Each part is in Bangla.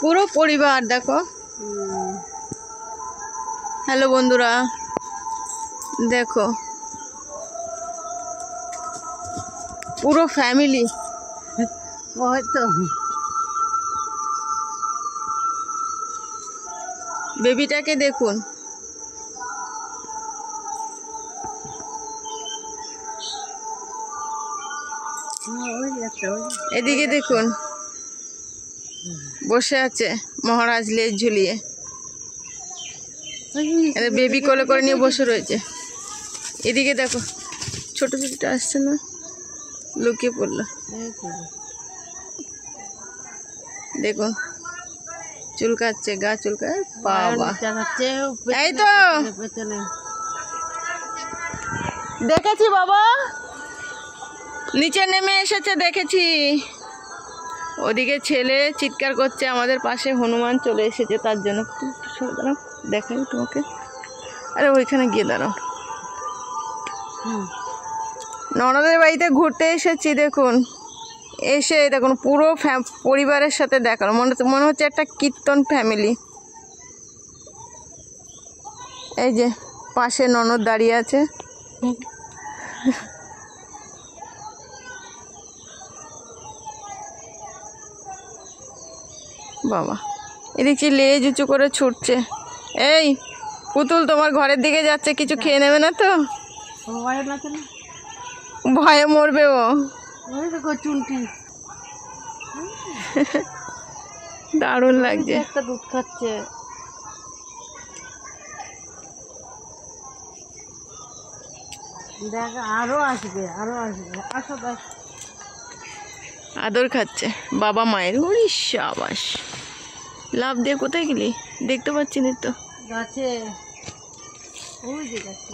পুরো পরিবার দেখো। হ্যালো বন্ধুরা, দেখো পুরো ফ্যামিলি। হয়তো বেবিটাকে দেখুন, এদিকে দেখুন বসে আছে মহারাজ লেজ ঝুলিয়ে, বেবি কোলে করে নিয়ে বসে রয়েছে। এদিকে দেখো ছোট বেবিটা আসছে না, লুকিয়ে পড়লো। দেখুন চুলকাচ্ছে, গা চুলকায়, বাবা এই তো দেখেছি বাবা, নিচে নেমে এসেছে দেখেছি। ওদিকে ছেলে চিৎকার করছে, আমাদের পাশে হনুমান চলে এসেছে, তার জন্য দাঁড়াও দেখাই তোমাকে। আরে ওইখানে গিয়ে দাঁড়াও। ননদের বাড়িতে ঘুরতে এসেছি, দেখুন এসে দেখুন পুরো পরিবারের সাথে দেখানো, মনে হচ্ছে একটা কীর্তন ফ্যামিলি। এই যে পাশে ননদ দাঁড়িয়ে আছে। বাবা এদিকে লেজ উঁচু করে ছুটছে। এই পুতুল তোমার ঘরের দিকে যাচ্ছে, কিছু খেয়ে নেবে না তো? ভয়ে মরবে ও। দারুণ লাগছে, একটা দুধ খাচ্ছে। দেখ আরো আসবে, আরো আসবে। আসো দেখ, আদর খাচ্ছে বাবা মায়ের। ওরে শাবাশ, লাভ দিয়ে কোথায় গেলি? দেখতে পাচ্ছি না তো। গাছে, ওই যে গাছে।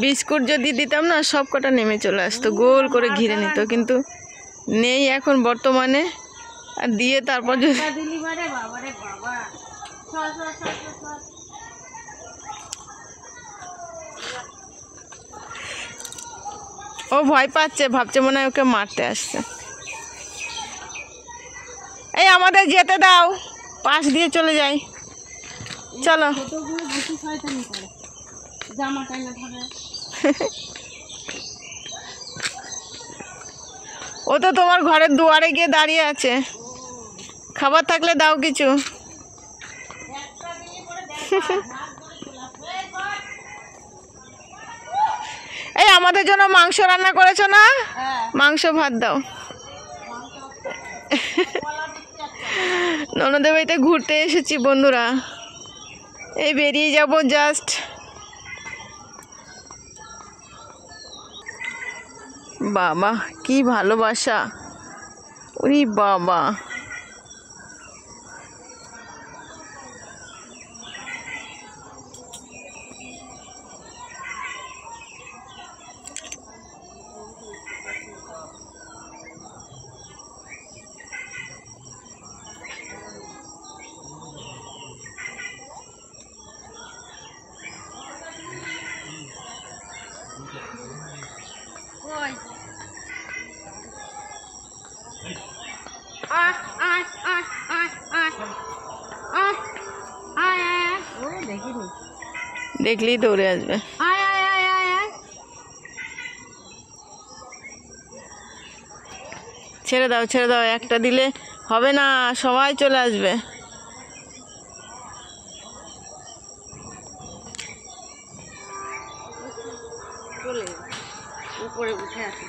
বিস্কুট যদি দিতাম না, সব কটা নেমে চলে আসতো, গোল করে ঘিরে নিত, কিন্তু নেই এখন বর্তমানে। আর দিয়ে তারপর ও ভয় পাচ্ছে, ভাবছে মনে হয় ওকে মারতে আসছে। এই আমাদের যেতে দাও, পাশ দিয়ে চলে যাই, চলো। ও তো তোমার ঘরের দুয়ারে গিয়ে দাঁড়িয়ে আছে, খাবার থাকলে দাও কিছু। এই আমাদের জন্য মাংস রান্না করেছো না? মাংস ভাত দাও। ননদের বাড়িতে ঘুরতে এসেছি বন্ধুরা, এই বেরিয়ে যাব জাস্ট। বাবা কি ভালোবাসা, ওরে বাবা। দেখলেই দৌড়ে আসবে। ছেড়ে দাও ছেড়ে দাও, একটা দিলে হবে না, সবাই চলে আসবে। উপরে উঠে আসে।